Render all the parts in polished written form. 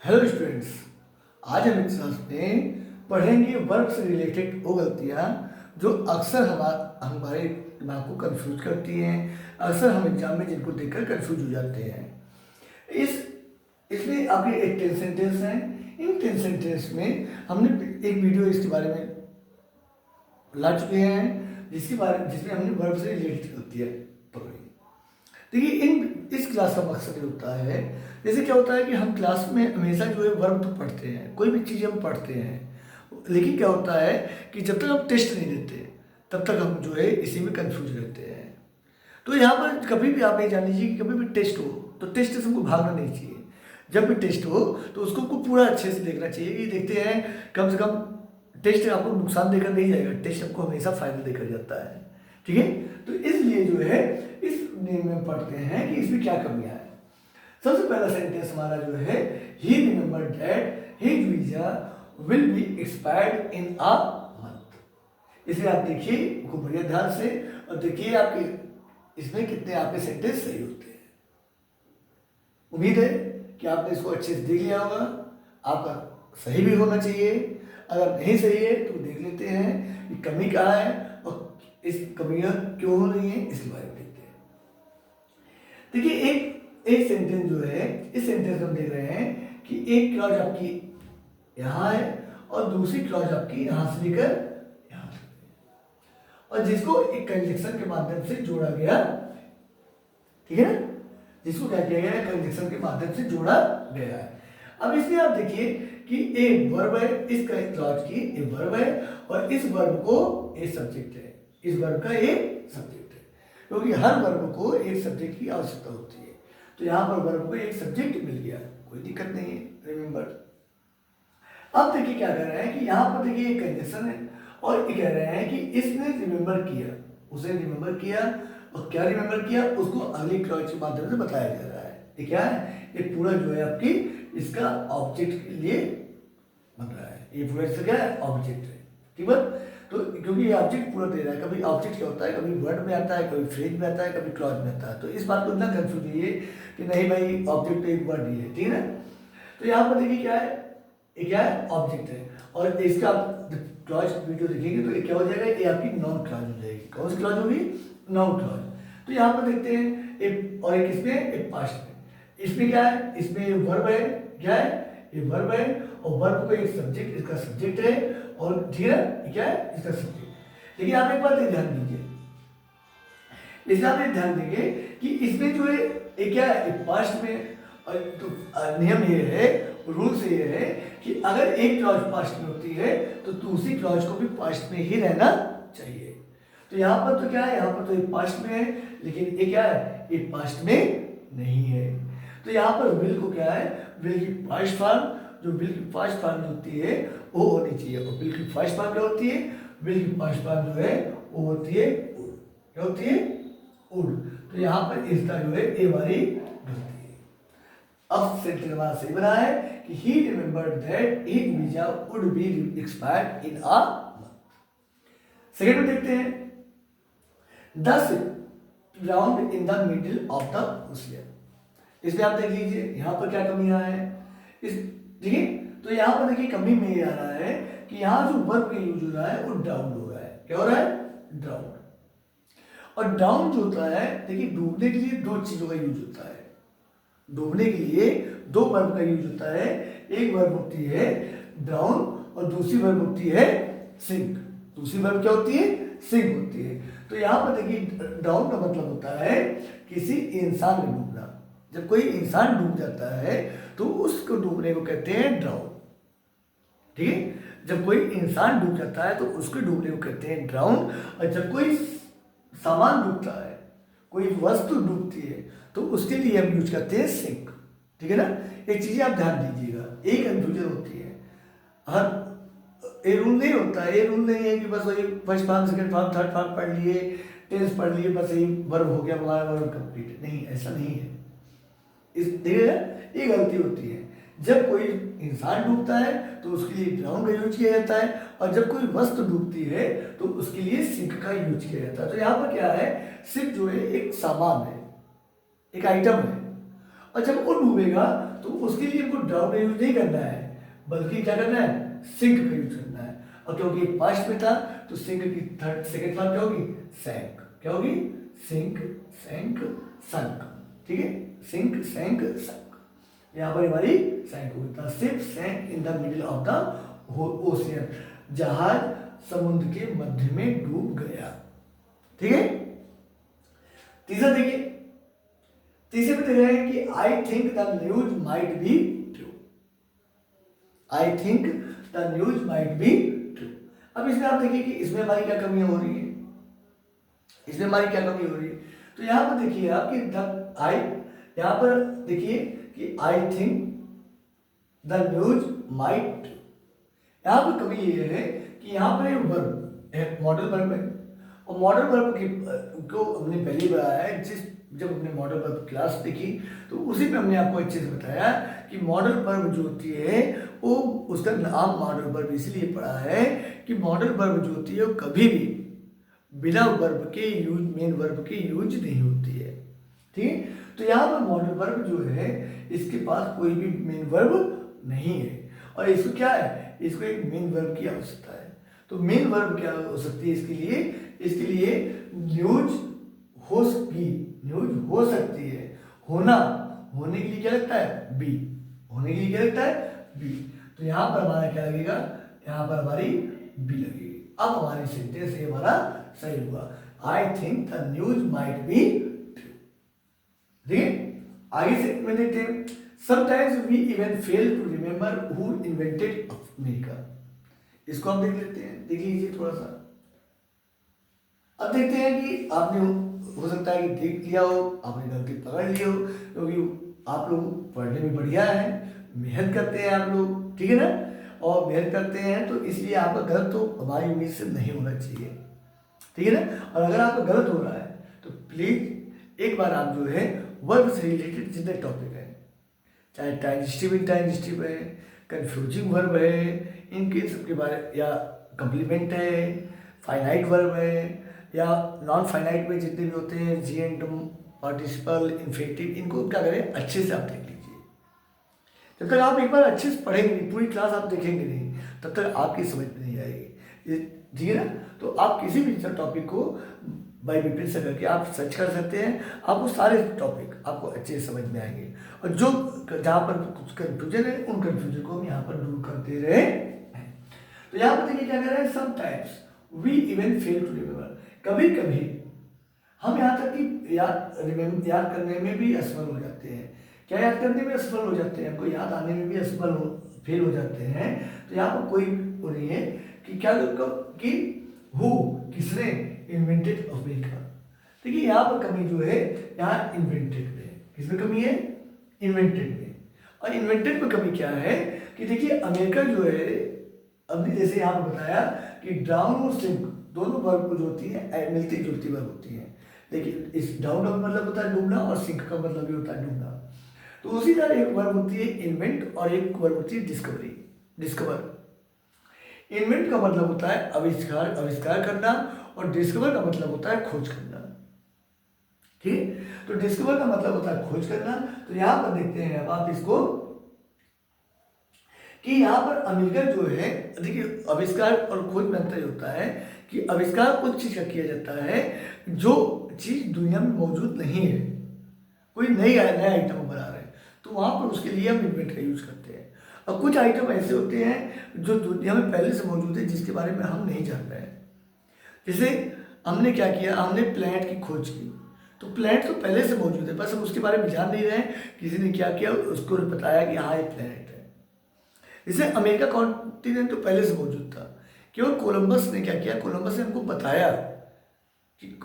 Hello students, आज हम इस क्लास में पढ़ेंगे वर्ब से रिलेटेड वो गलतियाँ जो अक्सर हमारे दिमाग को कंफ्यूज करती हैं। अक्सर हम एग्जाम में जिनको देखकर कंफ्यूज हो जाते हैं। इस इसमें आपके एक 10 सेंटेंस हैं। इन 10 सेंटेंस में हमने एक वीडियो इसके बारे में ला चुके हैं, जिसमें हमने वर्ब से रिलेटेड गलतियाँ पकड़ी। देखिए, इस क्लास का मकसद ये होता है, जैसे क्या होता है कि हम क्लास में हमेशा जो है वर्ब तो पढ़ते हैं, कोई भी चीज़ हम पढ़ते हैं, लेकिन क्या होता है कि जब तक हम टेस्ट नहीं देते तब तक हम जो है इसी में कंफ्यूज रहते हैं। तो यहाँ पर कभी भी आप ये जान लीजिए कि कभी भी टेस्ट हो तो टेस्ट से हमको भागना नहीं चाहिए। जब भी टेस्ट हो तो उसको पूरा अच्छे से देखना चाहिए कि देखते हैं, कम से कम टेस्ट आपको नुकसान देकर नहीं जाएगा, टेस्ट आपको हमेशा फायदा देकर जाता है। ठीक है, तो इसलिए जो है इस नियम में पढ़ते हैं कि इसमें क्या कमियां है। सबसे पहला सेंटेंस हमारा जो है, ही remembered that his visa will be expired in a month. इसे आप देखिए खूब बढ़िया ध्यान से और देखिए आपके इसमें कितने आपके सेंटेंस सही होते हैं। उम्मीद है कि आपने इसको अच्छे से देख लिया होगा। आपका सही भी होना चाहिए। अगर नहीं सही है तो देख लेते हैं कि कमी कहाँ है और इस कमियां क्यों हो रही हैं, इसके बारे में देखते हैं। देखिए, एक सेंटेंस जो है, इस सेंटेंस में हम देख रहे हैं कि एक क्लॉज आपकी यहाँ है और दूसरी क्लॉज आपकी यहाँ से लेकर यहाँ तक, और जिसको एक कंजक्शन के माध्यम से जोड़ा गया। ठीक है ना, जिसको क्या किया गया है, कंजक्शन के माध्यम से जोड़ा गया है। अब इसमें आप देखिए कि एक वर्ब है, इस क्लॉज की एक वर्ब है और इस वर्ब को एक सब्जेक्ट है, इस वर्ब का एक सब्जेक्ट है, क्योंकि हर वर्ब को एक सब्जेक्ट की आवश्यकता होती है। तो यहाँ पर वर्ब को एक सब्जेक्ट मिल गया, कोई दिक्कत नहीं है। रिमेंबर, अब देखिए क्या कर रहे हैं कि यहाँ पर देखिए एक कंजक्शन है और ये कह रहे हैं कि इसने रिमेंबर किया, उसने रिमेंबर किया, और क्या रिमेंबर किया उसको अगली क्लॉज के माध्यम से बताया जा रहा है। ये क्या है, ये पूरा जो है आपकी इसका ऑब्जेक्ट के लिए बन रहा है। ये पूरा इसका क्या है, ऑब्जेक्ट है। ठीक है, तो क्योंकि ये ऑब्जेक्ट पूरा दे रहा है, कभी ऑब्जेक्ट क्या होता है, कभी वर्ड में आता है, कभी फ्रेज में आता है, कभी क्लॉज में आता है। तो इस बात को इतना कंफ्यूज नहीं है कि नहीं भाई ऑब्जेक्ट तो एक वर्ड ही है। ठीक है ना, तो यहाँ पर देखिए क्या है, ये क्या है, ऑब्जेक्ट है, और इसका क्लॉज वीडियो देखेंगे तो ये क्या हो जाएगा, ये आपकी नॉन क्लॉज हो जाएगी। कौन सी क्लॉज होगी, नॉन क्लॉज। तो यहाँ पर देखते हैं एक और एक इसमें, एक पास्ट में। इसमें क्या है, इसमें वर्ब है, क्या है, ये वर्ब है और वर्ब को एक सब्जेक्ट, इसका सब्जेक्ट है, और ठीक है क्या है, इसका सब्जेक्ट। लेकिन आप एक बात ध्यान दीजिए, इसमें आप ध्यान देंगे कि इसमें जो है ये क्या है, पास्ट में। तो नियम ये है, रूल्स ये है कि अगर एक क्लॉज पास्ट में होती है तो दूसरी क्लॉज को भी पास्ट में ही रहना चाहिए। तो यहाँ पर तो क्या है, यहाँ पर तो ये पास्ट में है, लेकिन ये क्या है, ये पास्ट में नहीं है। तो यहाँ पर विल को क्या है, विल की पास्ट फॉर्म, जो विल की पास्ट फॉर्म होती है वो होनी चाहिए। और विल की पास्ट फॉर्म क्या होती है, विल की पास्ट फॉर्म जो है वो होती है वुड। क्या होती है, वुड। तो यहाँ पर इसका जो है ये वाली गलती है। अब सेंटेंस हमारा सही बना है कि he remembered that his visa would be expired in a month। Second में देखते हैं, the ship grounded in the middle of the ocean। इसमें आप देख लीजिए यहाँ पर क्या कमियां हैं। इस देखिए, तो यहाँ पर देखिए कमी में ये आ रहा है कि यहाँ जो वर्ब का यूज हो रहा है वो डाउन हो रहा है। क्या हो रहा है, डाउन। और डाउन जो होता है, देखिए डूबने के लिए दो चीजों का यूज होता है। डूबने के लिए दो वर्ब का यूज होता है, एक वर्ब होती है ड्राउन और दूसरी वर्ब होती है सिंक। दूसरी वर्ब क्या होती है, सिंक होती है। तो यहाँ पर देखिए ड्राउन का मतलब होता है किसी इंसान में डूबना। जब कोई इंसान डूब जाता है तो उसको डूबने को कहते हैं ड्राउन। ठीक है, जब कोई इंसान डूब जाता है तो उसको डूबने को कहते हैं ड्राउन। और जब कोई सामान डूबता है, कोई वस्तु डूबती है तो उसके लिए हम यूज करते हैं सिंक। ठीक है ना, एक चीज़ें आप ध्यान दीजिएगा, एक कन्फ्यूजन होती है। हर ये रूल नहीं होता है, ये रूल नहीं है कि बस वही first form, second form, third form पढ़ लिए, टेंस पढ़ लिए, बस यही वर्ब हो गया, हमारा वर्ब कंप्लीट। नहीं, ऐसा नहीं है। इस देखिएगा, ये गलती होती है। जब कोई इंसान डूबता है तो उसके लिए ड्राउन का यूज किया जाता है, और जब कोई वस्तु डूबती है तो उसके लिए सिंक का यूज किया जाता है। तो यहाँ पर क्या है, सिंक जो है एक सामान है, एक आइटम है, और जब वो डूबेगा तो उसके लिए हमको ड्राउन का यूज नहीं करना है, बल्कि क्या करना है, सिंक का यूज करना है। और क्योंकि पास्ट में था तो सिंक की थर्ड सेकंड फॉर्म क्या होगी, सैंक। क्या होगी, सिंक, सैंक, संक। ठीक है, सिंक, सैंक, संक। यहाँ पर हमारी सैंक होगी। The ship sank in the middle of the ocean, जहाज समुद्र के मध्य में डूब गया। ठीक है, तीसरा देखिए, तीसरे में दे रहे हैं कि आई think the news might be true. I think the news might be true. अब इसमें आप देखिए कि इसमें हमारी क्या कमी हो रही है, इसमें हमारी क्या कमी हो रही है। तो यहाँ पर देखिए आप कि द आई, यहाँ पर देखिए कि आई think the news might true. यहाँ पर कमी ये है कि यहाँ पर एक वर्ब है, मॉडल वर्ब है, और मॉडल वर्ब को हमने पहले बताया है। जब हमने मॉडल वर्ब क्लास देखी तो उसी पे हमने आपको अच्छे से बताया कि मॉडल वर्ब जो होती है वो, उसका नाम मॉडल वर्ब इसलिए पड़ा है कि मॉडल वर्ब जो होती है वो कभी भी बिना वर्ब के यूज, मेन वर्ब के यूज नहीं होती है। ठीक है, तो यहाँ पर मॉडल वर्ब जो है इसके पास कोई भी मेन वर्ब नहीं है, और इसको क्या है, इसको एक मेन वर्ब की आवश्यकता है। तो मेन वर्ब क्या हो सकती है इसके लिए, इसके लिए न्यूज हो सकती, न्यूज हो सकती है, होना, होने के लिए क्या लगता है, बी, होने के लिए क्या लगता है, बी। तो यहाँ पर हमारा क्या लगेगा, यहाँ पर हमारी बी लगेगी। अब हमारी सेंटेंस ये हमारा सही हुआ, I think the news might be true. ठीक है, आगे से में देखते हैं, sometimes we even fail to remember who invented America. इसको हम देख लेते हैं, देख लीजिए थोड़ा सा। अब देखते हैं कि आपने, हो सकता है कि देख लिया हो, आपने गलती पकड़ ली हो, क्योंकि आप लोग पढ़ने में बढ़िया है, मेहनत करते हैं आप लोग, ठीक है ना, और मेहनत करते हैं तो इसलिए आपका गलत तो हमारी उम्मीद से नहीं होना चाहिए। ठीक है ना, और अगर आपका गलत हो रहा है तो प्लीज एक बार आप जो है वर्ब से रिलेटेड जितने टॉपिक है, चाहे ट्रांजिटिव इंट्रांजिटिव है, कंफ्यूजिंग वर्ब है, इनके सबके बारे, या कम्प्लीमेंट है, फाइनाइट वर्ब है, या नॉन फाइनाइट में जितने भी होते हैं, जी एंड पार्टिसिपल, इन्फिनेटिव, इनको क्या करें, अच्छे से आप देख लीजिए। जब तक आप एक बार अच्छे से पढ़ेंगे नहीं, पूरी क्लास आप देखेंगे नहीं, तब तक आपकी समझ में नहीं आएगी। ठीक है ना, तो आप किसी भी टॉपिक को बाई विपिन से करके आप सर्च कर सकते हैं, आपको सारे टॉपिक आपको अच्छे से समझ में आएंगे, और जो जहाँ पर कुछ कन्फ्यूजन है उन कन्फ्यूजन को हम यहाँ पर दूर करते रहे हैं। तो यहाँ पर देखिए क्या कर रहे हैं, sometimes we even fail to remember, कभी कभी हम यहाँ तक कि याद करने में भी असफल हो जाते हैं। क्या याद करने में असफल हो जाते हैं, हमको याद आने में भी असफल फेल हो जाते हैं। तो यहाँ पर कोई वो नहीं है कि क्या कि हु, किसने इन्वेंटेड अमेरिका। देखिए यहाँ पर कमी जो है, यहाँ इन्वेंटेड में, किसमें कमी है, इन्वेंटेड में। और इन्वेंटेड में कमी क्या है कि देखिए अमेरिका जो है, अभी जैसे यहाँ पर बताया कि डाउन और सिंक दोनों वर्ब जो होती है मिलती जुलती वर्ब होती है। देखिए इस डाउन का मतलब होता है डूबना, और सिंक का मतलब भी होता है डूबना। तो उसी तरह एक वर्ब होती है इन्वेंट, और एक वर्ब होती है डिस्कवरी, डिस्कवर। इन्वेंट का मतलब होता है आविष्कार, आविष्कार करना, और डिस्कवर का मतलब होता है खोज करना। ठीक है, तो डिस्कवर का मतलब होता है खोज करना। तो यहाँ पर देखते हैं अब आप इसको कि यहाँ पर अमेरिका जो है, देखिए आविष्कार और खोज में अंतर होता है कि आविष्कार उस चीज का किया जाता है जो चीज दुनिया में मौजूद नहीं है, कोई नया आइटम बना रहे हैं, तो वहाँ पर उसके लिए हम इन्वेंट का यूज करते हैं। और कुछ आइटम ऐसे होते हैं जो दुनिया में पहले से मौजूद है, जिसके बारे में हम नहीं जान रहे हैं। जैसे हमने क्या किया, हमने प्लैनेट की खोज की, तो प्लैनेट तो पहले से मौजूद है, बस हम उसके बारे में जान नहीं रहे हैं, किसी ने क्या किया उसको बताया कि हाँ ये प्लैनेट है। जैसे अमेरिका कॉन्टिनेंट तो पहले से मौजूद था, केवल कोलंबस ने क्या किया, कोलंबस ने हमको बताया कि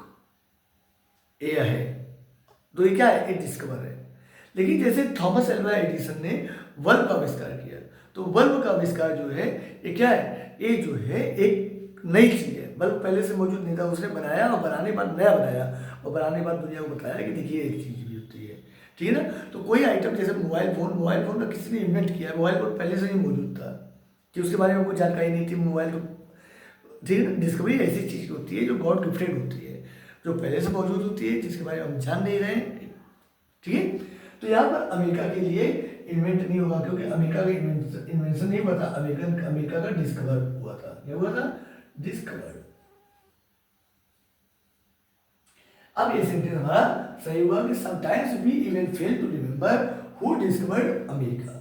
ये है, तो ये क्या है, ये डिस्कवर है। लेकिन जैसे थॉमस एल्वा एडिसन ने बल्ब का आविष्कार किया, तो बल्ब का आविष्कार जो है ये क्या है, ये जो है एक नई चीज़ है, बल्ब पहले से मौजूद नहीं था, उसने बनाया, और बनाने के बाद नया बनाया, और बनाने के बाद दुनिया को बताया कि देखिए एक चीज़ भी होती है। ठीक है ना, तो कोई आइटम जैसे मोबाइल फोन का किसी ने इन्वेंट किया है, मोबाइल फोन पहले से ही मौजूद था कि उसके बारे में कोई जानकारी नहीं थी, मोबाइल को, ठीक है ना। डिस्कवरी ऐसी चीज़ होती है जो गॉड गिफ्टेड होती है, जो पहले से मौजूद होती है, जिसके बारे में हम जान नहीं रहे हैं। ठीक है, तो यहाँ पर अमेरिका के लिए इन्वेंट नहीं हुआ, क्योंकि अमेरिका का इन्वेंशन नहीं हुआ था, अमेरिका का डिस्कवर हुआ था। क्या हुआ था? डिस्कवर्ड। अब ये सेंटेंस हमारा सही हुआ कि sometimes we even fail to remember who discovered America.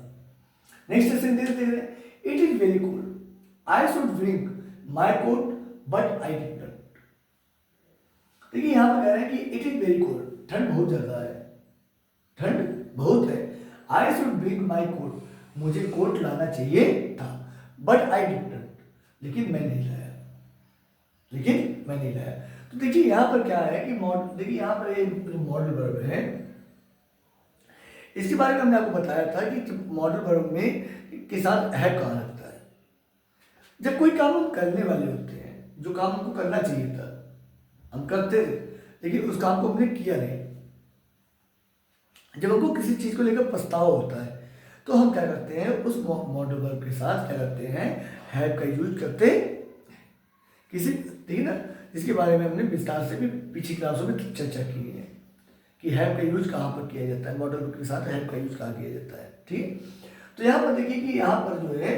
Next sentence देख रहे हैं, it is very cold, I should bring my coat but I did not. देखिए यहाँ पर कह रहे हैं कि इट इज वेरी कोल्ड, ठंड बहुत ज्यादा है, ठंड बहुत है। I should bring my coat, मुझे कोट लाना चाहिए था, बट आई डिड नॉट, लेकिन मैं नहीं लाया, लेकिन मैं नहीं लाया। तो देखिए यहाँ पर क्या है कि देखिए यहाँ पर ये मॉडल वर्ब है, इसके बारे में हमने आपको बताया था कि मॉडल वर्ब में के साथ हैव कहाँ लगता है। जब कोई काम हम करने वाले होते हैं, जो काम हमको करना चाहिए था हम करते थे, लेकिन उस काम को हमने किया नहीं, जब हमको किसी चीज को लेकर पछतावा होता है, तो हम क्या करते हैं, उस मॉडल वर्ब के साथ क्या करते हैं, हैव का यूज करते किसी, ठीक है ना, जिसके बारे में हमने विस्तार से भी पिछली क्लासों में चर्चा की है कि हैव का यूज कहाँ पर किया जाता है, मॉडल वर्ब के साथ हैव का यूज कहाँ किया जाता है। ठीक, तो यहाँ पर देखिए कि यहाँ पर जो है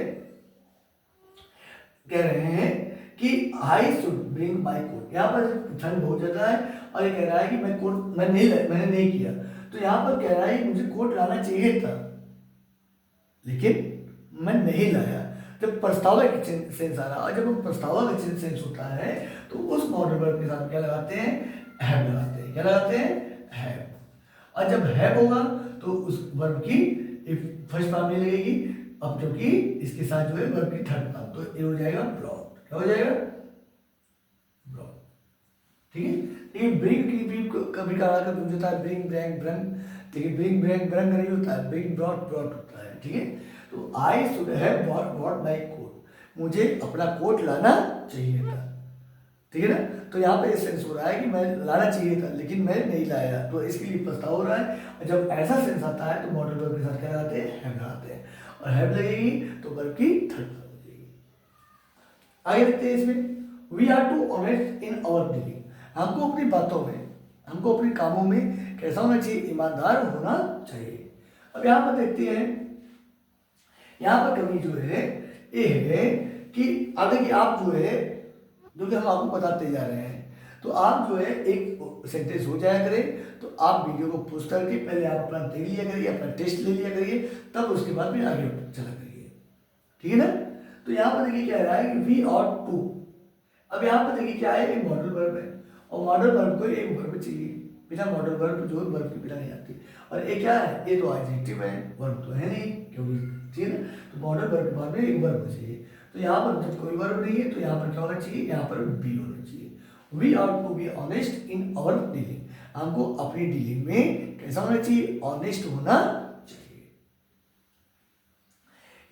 कह रहे हैं कि I should bring my coat, यहाँ पर ठंड बहुत ज्यादा है और ये कह रहा है कि मैं कोट मैंने नहीं किया, तो यहाँ पर कह रहा है कि मुझे कोट लाना चाहिए था लेकिन मैं नहीं लाया। जब पछतावा का सेंस आ रहा है, और जब पछतावा का सेंस होता है तो उस मॉडल वर्ब के साथ क्या लगाते हैं, हैव लगाते हैं। क्या लगाते हैं, हैव। और जब हैव होगा तो उस वर्ब की फर्स्ट फॉर्म में लगेगी, अब जो कि इसके साथ जो है वर्ब की थर्ड फॉर्म, तो ये हो जाएगा ब्रॉड। क्या हो जाएगा, ब्रॉड। ठीक है, लेकिन ब्रिंग की भी कभी कभार का यूज होता है, ब्रिंग ब्रैंग ब्रंग, लेकिन ब्रिंग ब्रैंग ब्रंग नहीं होता है, ब्रिंग ब्रॉड ब्रॉड होता है। ठीक है, तो I should have brought my coat, मुझे अपना कोट लाना चाहिए था। ठीक है ना, तो यहाँ पे सेंस हो रहा है कि मैं लाना चाहिए था लेकिन मैं नहीं लाया, तो इसके लिए पछतावा हो रहा है। और जब ऐसा सेंस आता है तो मॉडल वर्ब के साथ क्या लगाते हैं, हैव लगाते हैं, और हैव लगेगी तो वर्ब की थर्ड फॉर्म हो जाएगी। आगे देखते हैं इसमें, we are to honest in our dealing, हमको अपनी बातों में, हमको अपने कामों में कैसा होना चाहिए, ईमानदार होना चाहिए। अब यहाँ पर देखते हैं, यहाँ पर कमी जो है ये है कि आगे की आप जो है, जो कि हम आपको बताते जा रहे हैं, तो आप जो है एक सेंटेंस हो जाया करें, तो आप वीडियो को पोस्ट करके पहले आप अपना देख लिया करिए, अपना टेस्ट ले लिया करिए, तब उसके बाद में आगे चला करिए। ठीक है ना, तो यहाँ पर देखिए क्या रहा है कि वी ऑट टू। अब यहाँ पर देखिए क्या है, एक मॉडल वर्ब है, और मॉडल वर्ब को एक वर्ब चाहिए, बिना मॉडल वर्ब जो वर्ब के बिना नहीं आती। और ये क्या है, ये तो एडजेक्टिव है, वर्ब तो है नहीं, क्योंकि ठीक है ना, तो मॉडल वर्ब के बाद में एक वर्ब चाहिए। तो यहाँ पर जब कोई वर्ब नहीं है तो यहाँ पर क्या होना चाहिए, यहाँ पर बी होना चाहिए। We are to be honest in our dealing, हमको अपनी डीलिंग में कैसा होना चाहिए, ऑनेस्ट होना चाहिए।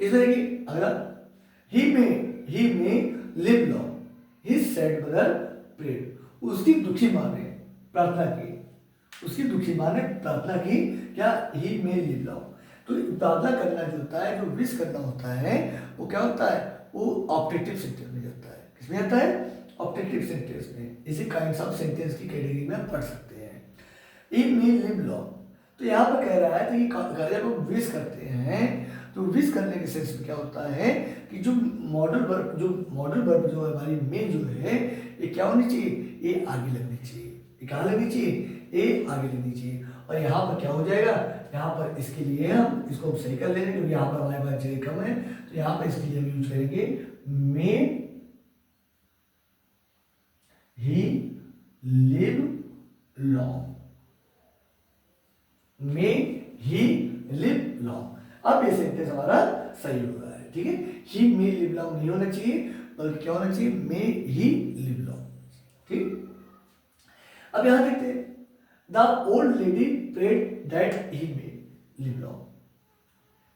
इस तरह की अगला, he may live long, his sad brother prayed, उसकी दुखी माँ ने प्रार्थना की, उसकी दुखी माँ ने प्रार्थना की, क्या, ही में लिव लॉन्ग। तो प्रार्थना करना जो होता है, जो विश करना होता है, वो क्या होता है, वो ऑब्जेक्टिव सेंटेंस में जाता है। किसमें जाता है, ऑब्जेक्टिव सेंटेंस में। इसी काइंड्स ऑफ सेंटेंस की कैटेगरी में पढ़ सकते हैं। इन मी लिव लॉन्ग, तो यहाँ पर कह रहा है कि जब हम विश करते हैं तो विश करने के सेंस में क्या होता है कि जो मॉडल वर्ब जो हमारी में जो है, ये क्या होनी चाहिए, ये आगे लगनी चाहिए। ये कहाँ लगनी चाहिए, ये आगे लगनी चाहिए। और यहाँ पर क्या हो जाएगा, यहाँ पर इसके लिए हम इसको सही कर लेंगे, क्योंकि यहाँ पर हमारे पास जगह कम है, तो यहाँ पर इसके लिए हम यूज करेंगे may he live long, may he live long. अब ये सेंटेंस हमारा सही हो रहा है। ठीक है, ही मे लिव लॉन्ग नहीं होना चाहिए, बल्कि क्या होना चाहिए, मे ही लिव लॉन्ग। ठीक, अब यहां देखते हैं, the old lady prayed that he may live long.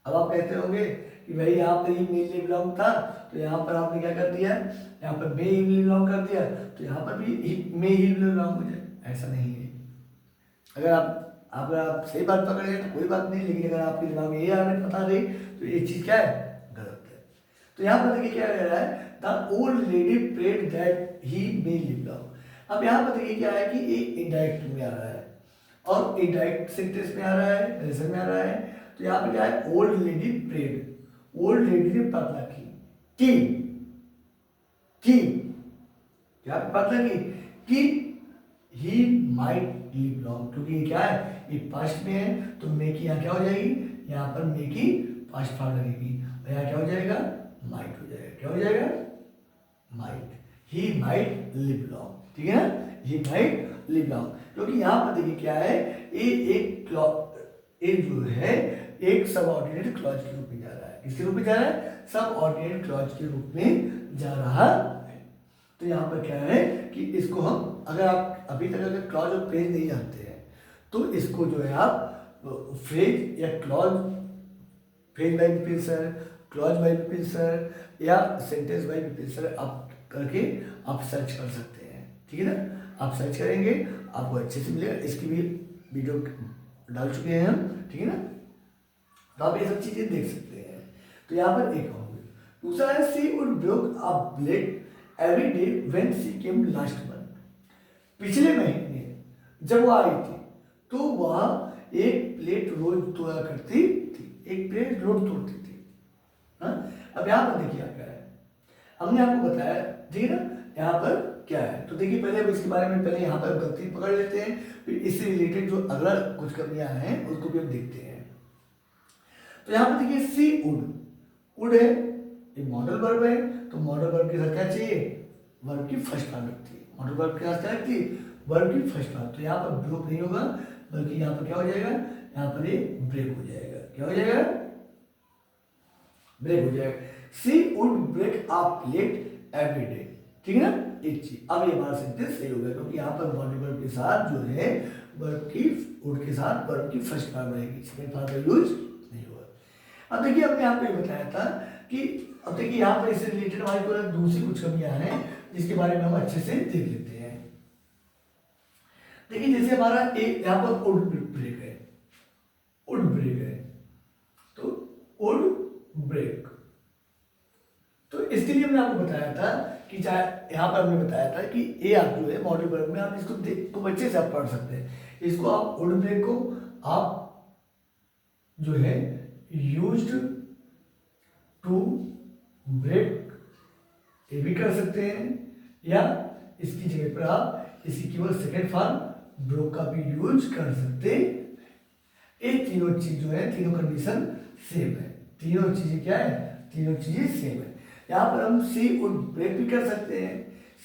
अब आप कहते होंगे कि भाई यहाँ पर ही मे लिव लॉन्ग था, तो यहाँ पर आपने क्या कर दिया, यहाँ पर मे ही लिव लॉन्ग कर दिया, तो यहाँ पर भी मे ही लिव लॉन्ग हो जाए। ऐसा नहीं है। अगर आप सही बात पकड़े तो कोई बात नहीं, लेकिन अगर आपके दिमाग में ये आने पता नहीं तो ये चीज क्या है, गलत है। तो यहाँ पर देखिए क्या कह रहा है, the old lady prayed that he may live long. अब यहाँ पर देखिए क्या है कि एक इनडायरेक्ट में आ रहा है, और इनडायरेक्ट सेंटेंस में आ रहा है, नरेशन में आ रहा है। तो यहाँ पे क्या है, old lady prayed, old lady ने प्रार्थना की क्या प्रार्थना की ही माइट लिव लॉन्ग, क्योंकि ये क्या है, ये पास्ट में है, तो मे की यहाँ क्या हो जाएगी, यहाँ पर मे की पास्ट फॉर्म लगेगी और यहाँ क्या हो जाएगा, माइट हो जाएगा। क्या हो जाएगा, might, he might live long, ठीक है ना, ही माइट लिव लॉन्ग। क्योंकि यहाँ पर देखिए क्या है, ये एक जो है एक सबऑर्डिनेट क्लॉज के रूप में जा रहा है। किसके रूप में जा रहा है, सबऑर्डिनेट क्लॉज के रूप में जा रहा है। तो यहाँ पर क्या है कि इसको हम, अगर आप अभी तक अगर क्लॉज और फ्रेज नहीं जानते हैं तो इसको जो है आप फ्रेज या क्लॉज, फ्रेज बाय प्रिंसर, क्लॉज बाय प्रिंसर या सेंटेंस बाय प्रिंसर आप करके आप सर्च कर सकते हैं, ठीक है ना। आप सर्च करेंगे आपको अच्छे से मिलेगा, इसकी भी वीडियो डाल चुके हैं हम, ठीक है ना। तो आप ये सब चीजें देख सकते हैं। तो यहाँ पर एक होंगे, दूसरा है she would broke a blade every day when she came last month. पिछले महीने जब वो आई थी तो वह एक प्लेट रोज तोड़ा करती थी, एक प्लेट रोज तोड़ती थी। हाँ, अब यहाँ पर देखिए क्या है, हमने आपको बताया, ठीक है ना, यहाँ पर क्या है। तो देखिए पहले इसके बारे में पहले यहाँ पर गलती पकड़ लेते हैं, फिर इससे रिलेटेड जो अगला कुछ कमियां हैं उसको भी हम देखते हैं। तो यहाँ पर देखिए सी वुड है, एक मॉडल वर्ब है, तो मॉडल वर्ब के साथ क्या चाहिए, वर्ब की फर्स्ट फॉर्म लगती है। मॉडल वर्ब के साथ क्या लगती है, वर्ब की फर्स्ट फॉर्म। तो यहाँ पर ब्रोक नहीं होगा, बल्कि यहाँ पर क्या हो जाएगा, यहाँ पर ये ब्रेक हो जाएगा। क्या हो जाएगा, ब्रेक हो जाएगा। She would break a plate every day, ठीक है ना, एक चीज। अब ये हमारा सेंटेंस सही हो गया, क्योंकि यहाँ पर मॉडल वर्ब के साथ जो है वर्ब की वुड के साथ वर्ब की फर्स्ट फॉर्म रहेगी, सेकंड फॉर्म का यूज नहीं होगा। अब देखिए हमने आपको ये बताया था कि अब देखिए यहाँ पर इससे रिलेटेड हमारी को दूसरी कुछ कमियां हैं जिसके बारे में हम अच्छे से देख लेते हैं। देखिए जैसे हमारा एक यहाँ पर वुड ब्रेक है, वुड ब्रेक है, तो वुड ब्रेक, तो इसके लिए हमने आपको बताया था कि चाहे यहाँ पर हमने बताया था कि ए आप जो है मॉडल वर्ब में आप इसको देख तो अच्छे से आप पढ़ सकते हैं। इसको आप वुड ब्रेक को आप जो है यूज्ड टू ब्रेक ये भी कर सकते हैं, या इसकी जगह पर आप इसकी केवल सेकेंड फॉर्म ब्रोक का भी यूज कर सकते हैं। ये तीनों चीज जो है, तीनों कंडीशन सेम है, तीनों चीजें क्या है, तीनों चीजें सेम है। यहाँ पर हम सी वुड ब्रेक भी कर सकते हैं,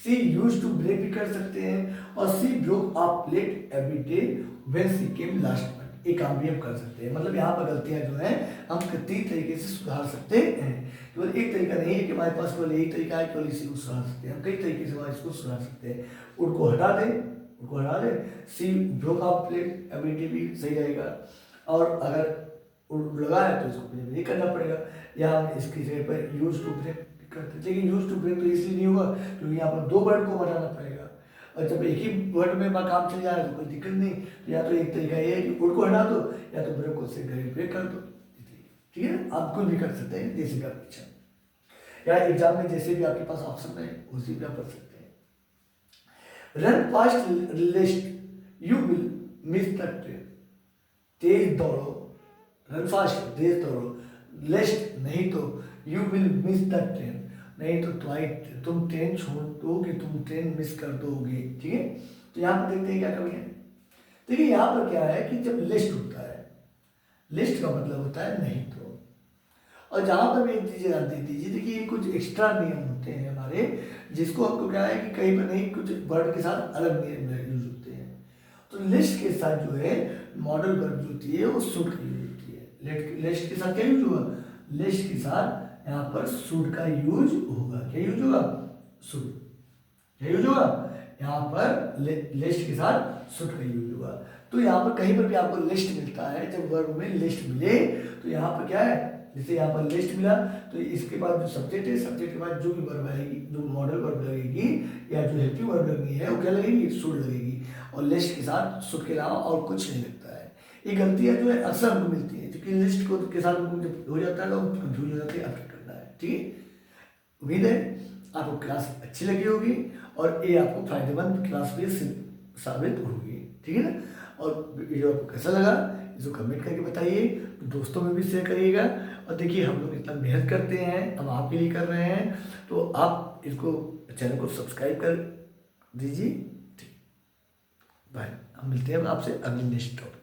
सी यूज टू ब्रेक भी कर सकते हैं, और she broke a plate every day when she came last month, ये काम भी हम कर सकते हैं। मतलब यहाँ पर गलतियां जो है हम तीन तरीके से सुधार सकते हैं। केवल एक तरीका नहीं है कि हमारे पास केवल एक तरीका है, केवल इसी को सुधार सकते हैं, हम कई तरीके से इसको सुधार सकते हैं। उनको हटा दें, she broke a plate every day भी सही रहेगा, और अगर लगा है तो इसको नहीं करना पड़ेगा, या हम इसकी जगह पर यूज टू ब्रेक करते हैं। लेकिन यूज टू ब्रेक तो इसलिए नहीं होगा क्योंकि यहाँ पर दो वर्ड को हटाना पड़ेगा, और जब एक ही वर्ड में काम चल जा रहा है तो कोई दिक्कत नहीं। तो या तो एक तरीका ये है कि वर्ड को हटा दो, या तो ब्रेक को से ब्रेक कर दो, ठीक है ना। आप कुछ भी कर सकते हैं जैसे भी आपकी इच्छा, या एग्जाम में जैसे भी आपके पास ऑप्शन है उसी भी आप कर सकते हैं। Run fast lest you will miss the train, तेज दौड़ो, रन फास्ट तेज दौड़ो, लिस्ट नहीं तो you will miss the train, नहीं तो तुम ट्रेन छोड़ दोगे, तुम ट्रेन मिस कर दोगे, ठीक है। तो यहाँ पर देखते हैं क्या कमी है। देखिए यहाँ पर क्या है कि जब लिस्ट होता है, लिस्ट का मतलब होता है नहीं तो, और जहाँ पर भी एक चीज़ ध्यान दे दीजिए, देखिए कुछ एक्स्ट्रा नियम होते हैं हमारे, जिसको हमको क्या है कि कहीं पर नहीं, कुछ वर्ड के साथ अलग नियम यूज होते हैं। तो लिस्ट के साथ जो है मॉडल वर्ब जो होती है वो शुड की यूज होती है। लिस्ट के साथ क्या यूज होगा, लिस्ट के साथ यहाँ पर शुड का यूज होगा। क्या यूज होगा, शुड, क्या यूज होगा, यहाँ पर लिस्ट के साथ शुड का यूज होगा। तो यहाँ पर कहीं पर भी आपको लिस्ट मिलता है, जब वर्ब में लिस्ट मिले तो यहाँ पर क्या है, जैसे यहाँ पर लिस्ट मिला तो इसके बाद जो सब्जेक्ट है, सब्जेक्ट के बाद जो भी वर्ब आएगी, जो मॉडल वर्ब लगेगी या जो हेल्पिंग वर्ब लगनी है वो क्या लगेगी, शुड लगेगी, और लिस्ट के साथ शुड के अलावा और कुछ नहीं लगता है। ये गलतियाँ जो है अक्सर हमको मिलती है, क्योंकि लिस्ट को के साथ हमको जब हो जाता है तो कंफ्यूज हो जाती है, अब क्या करना है, ठीक है। उम्मीद है आपको क्लास अच्छी लगी होगी और ये आपको फायदेमंद क्लास भी साबित होगी, ठीक है ना। और वीडियो आपको कैसा लगा इसको कमेंट करके बताइए, दोस्तों में भी शेयर करिएगा। और देखिए हम लोग इतना मेहनत करते हैं, हम आपके लिए कर रहे हैं, तो आप इसको चैनल को सब्सक्राइब कर दीजिए। ठीक, बाय। हम मिलते हैं आपसे अगले नेक्स्ट टॉपिक।